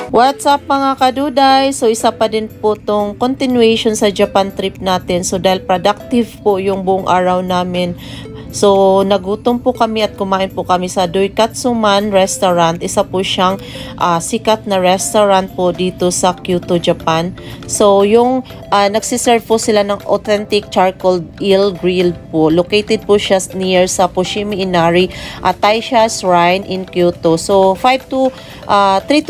What's up mga kaduday? So isa pa din po tong continuation sa Japan trip natin. So dahil productive po yung buong araw namin, so nagutom po kami at kumain po kami sa Doikatsuman restaurant. Isa po siyang sikat na restaurant po dito sa Kyoto, Japan. So yung nagsiserve po sila ng authentic charcoal eel grill po. Located po siya near sa Fushimi Inari at Taisha Shrine in Kyoto. So 3 to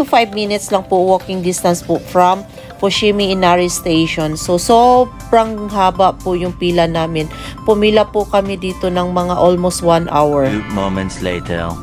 5 minutes lang po walking distance po from Fushimi Inari Station. So, sobrang haba po yung pila namin. Pumila po kami dito ng mga almost 1 hour. 2 moments later.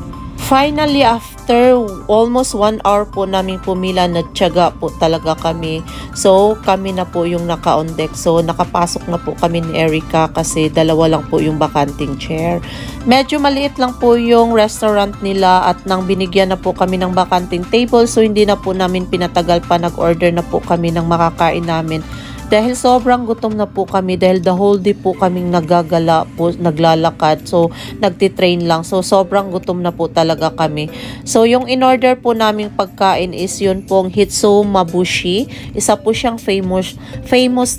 Finally, after almost 1 hour po namin pumila, nagtiyaga po talaga kami. So, kami na po yung naka-on deck. So, nakapasok na po kami ni Erica kasi dalawa lang po yung bakanting chair. Medyo maliit lang po yung restaurant nila at nang binigyan na po kami ng bakanting table. So, hindi na po namin pinatagal pa. Nag-order na po kami ng makakain namin. Dahil sobrang gutom na po kami, dahil the whole day po kaming nagagala po, naglalakad, so nagtitrain lang, so sobrang gutom na po talaga kami. So yung in-order po naming pagkain is yun pong hitsumabushi. Isa po siyang famous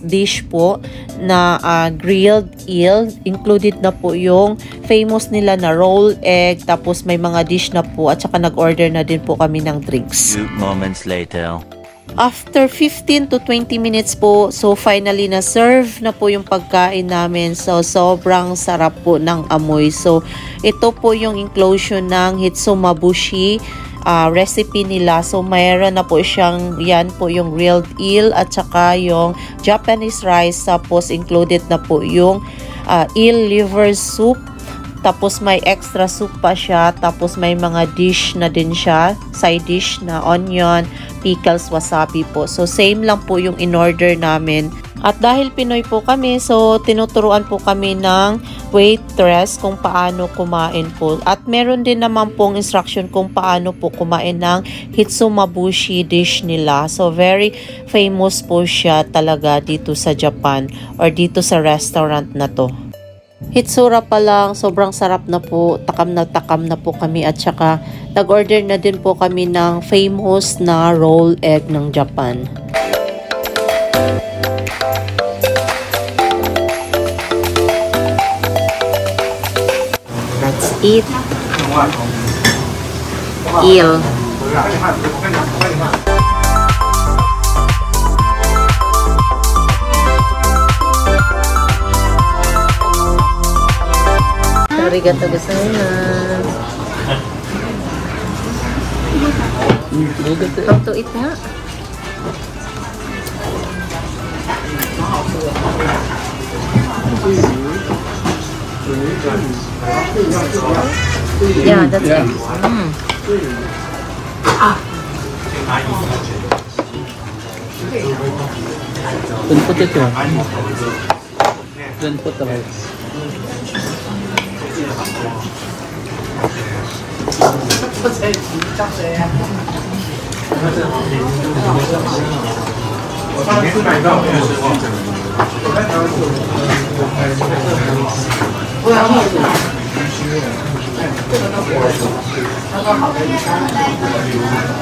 dish po na grilled eel. Included na po yung famous nila na roll egg, tapos may mga dish na po, at saka nag-order na din po kami ng drinks. 2 moments later. After 15 to 20 minutes po, so finally na-serve na po yung pagkain namin. So, sobrang sarap po ng amoy. So, ito po yung inclusion ng hitsumabushi recipe nila. So, mayroon na po siyang, yan po yung grilled eel at saka yung Japanese rice. Tapos, included na po yung eel liver soup. Tapos may extra soup pa siya. Tapos may mga dish na din siya. Side dish na onion, pickles, wasabi po. So same lang po yung in-order namin. At dahil Pinoy po kami, so tinuturuan po kami ng waitress kung paano kumain po. At meron din naman pong instruction kung paano po kumain ng hitsumabushi dish nila. So very famous po siya talaga dito sa Japan or dito sa restaurant na to. Hitsura pa lang, sobrang sarap na po, takam na po kami at saka nag-order na din po kami ng famous na roll egg ng Japan. Let's eat eel. Arigatou gozaimasu. How to eat nga? Yeah, that's it. Don't put it here. Don't put the rice.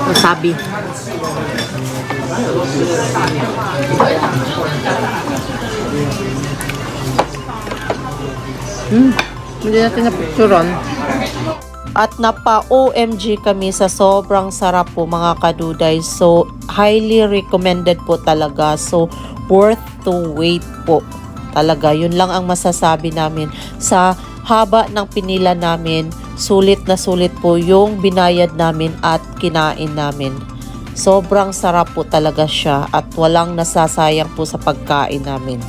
Wasabi. Hindi natin na-picturean. At napa-OMG kami sa sobrang sarap po mga kaduday. So, highly recommended po talaga. So, worth to wait po. Talaga, yun lang ang masasabi namin. Sa haba ng pinila namin, sulit na sulit po yung binayad namin at kinain namin. Sobrang sarap po talaga siya at walang nasasayang po sa pagkain namin.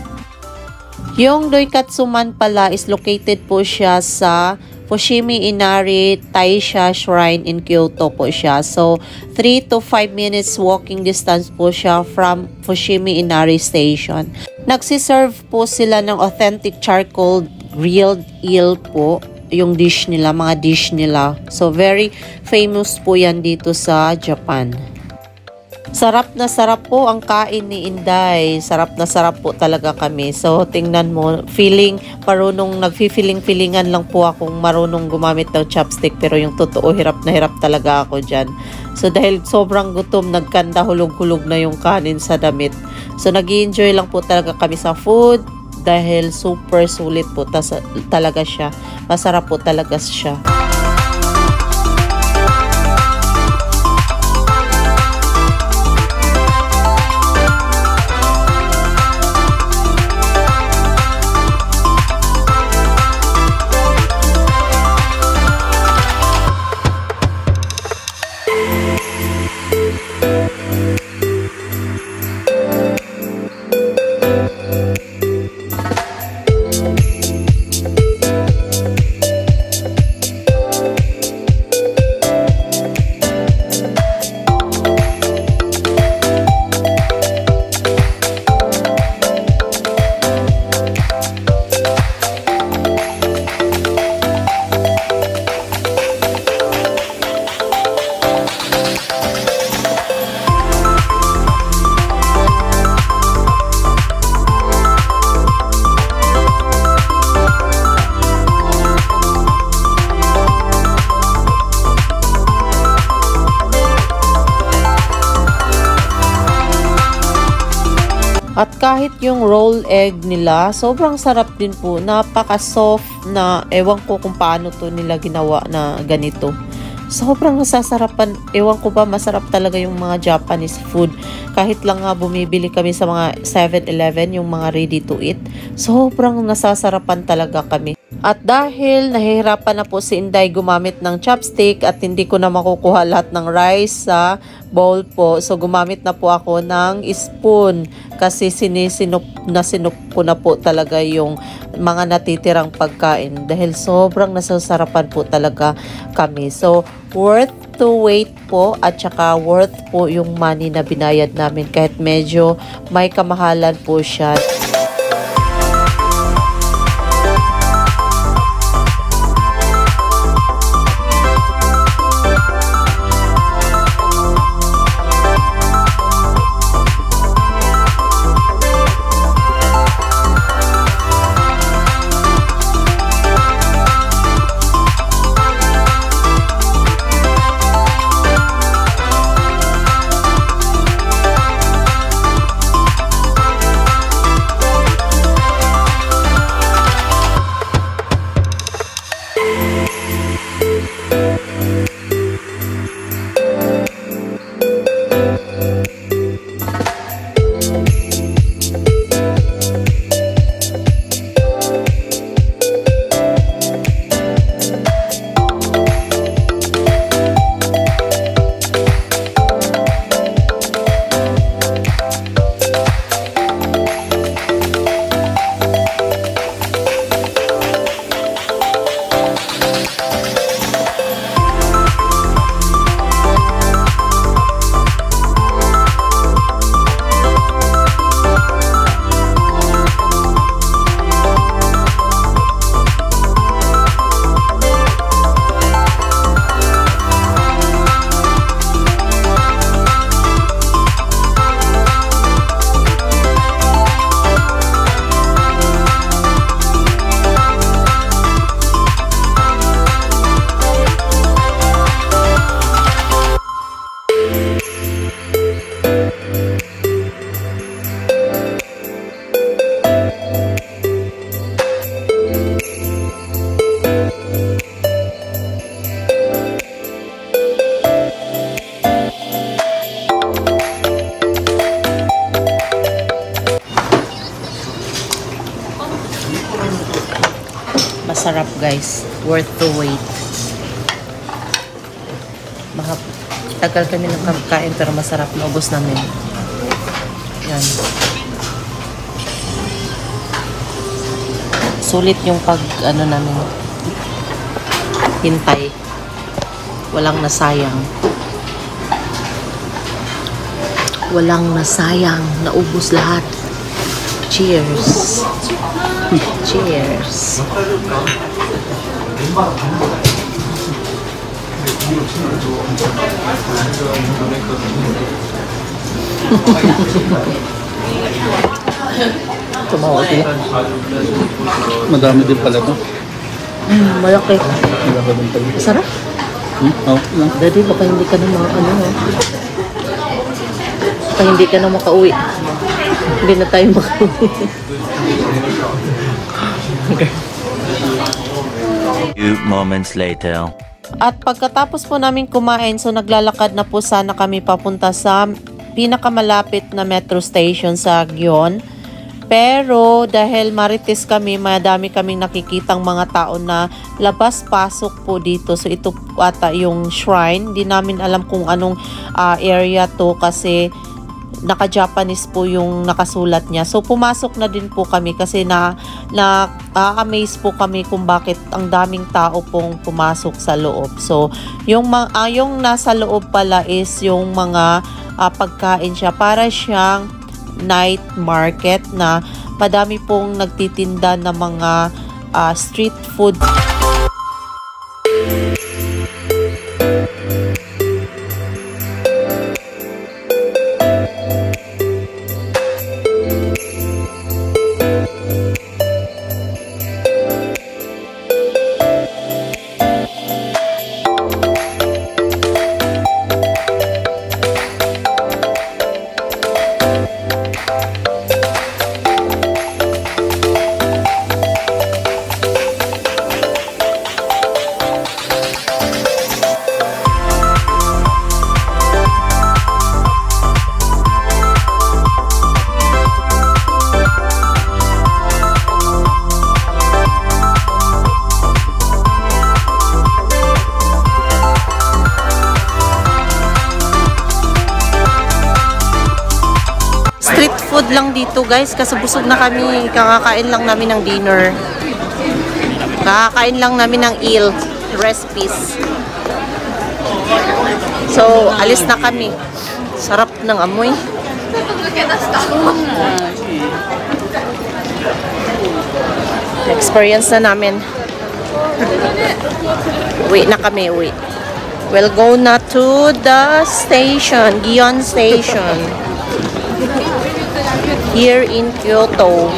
Yung Doikatsuman pala is located po siya sa Fushimi Inari Taisha Shrine in Kyoto po siya. So, 3 to 5 minutes walking distance po siya from Fushimi Inari Station. Nagsiserve po sila ng authentic charcoal grilled eel po, yung dish nila, mga dish nila. So, very famous po yan dito sa Japan. Sarap na sarap po ang kain ni Inday. Sarap na sarap po talaga kami. So, tingnan mo, nagfi-feeling-feelingan lang po akong marunong gumamit ng chopstick. Pero yung totoo, hirap na hirap talaga ako dyan. So, dahil sobrang gutom, nagkanda hulog-hulog na yung kanin sa damit. So, nag-i-enjoy lang po talaga kami sa food. Dahil super sulit po talaga siya. Masarap po talaga siya. At kahit yung roll egg nila, sobrang sarap din po. Napaka-soft na, ewan ko kung paano to nila ginawa na ganito. Sobrang nasasarapan, ewan ko ba, masarap talaga yung mga Japanese food. Kahit lang nga bumibili kami sa mga 7-Eleven, yung mga ready to eat, sobrang nasasarapan talaga kami. At dahil nahihirapan na po si Inday gumamit ng chopstick at hindi ko na makukuha lahat ng rice sa bowl po, so gumamit na po ako ng spoon kasi sinop ko na po talaga yung mga natitirang pagkain dahil sobrang nasasarapan po talaga kami. So worth to wait po at saka worth po yung money na binayad namin kahit medyo may kamahalan po siya. Masarap guys, worth the wait. Tagal kami ng kain pero masarap, naubos namin. Yan. Sulit yung namin hintay. Walang nasayang. Walang nasayang, naubos lahat. Cheers. Cheers. Tumawa sila. Madami din pala to. Malaki. Malaki din pala. Sarap. Oo, lang. Daddy, baka hindi ka na baka hindi ka na makauwi. Hindi na tayo makauwi. Okay. Few moments later. At pagkatapos po namin kumain, so naglalakad na po sana kami papunta sa pinakamalapit na metro station sa Gion. Pero dahil marites kami, madami kaming nakikitang mga tao na labas-pasok po dito. So ito ata yung shrine. Hindi namin alam kung anong area to kasi naka-Japanese po yung nakasulat niya. So pumasok na din po kami kasi na-amaze po kami kung bakit ang daming tao pong pumasok sa loob. So yung nasa loob pala is yung mga pagkain siya. Para siyang night market na madami pong nagtitinda ng mga street food. Street food lang dito guys kasi busog na kami. Kakakain lang namin ng dinner. Kakakain lang namin ng eel recipes. So, alis na kami. Sarap ng amoy. Experience na namin. Uwi na kami, uwi. We'll go na to the station, Gion Station. Here in Kyoto.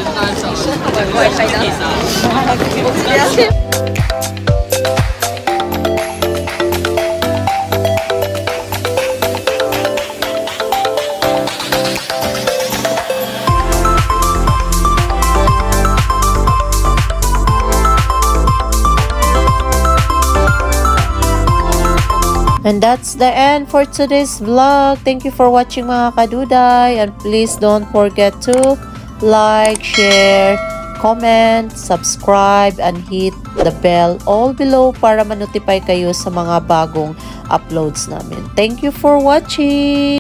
And that's the end for today's vlog. Thank you for watching mga kaduday. And please don't forget to like, share, comment, subscribe, and hit the bell all below para ma-notify kayo sa mga bagong uploads namin. Thank you for watching!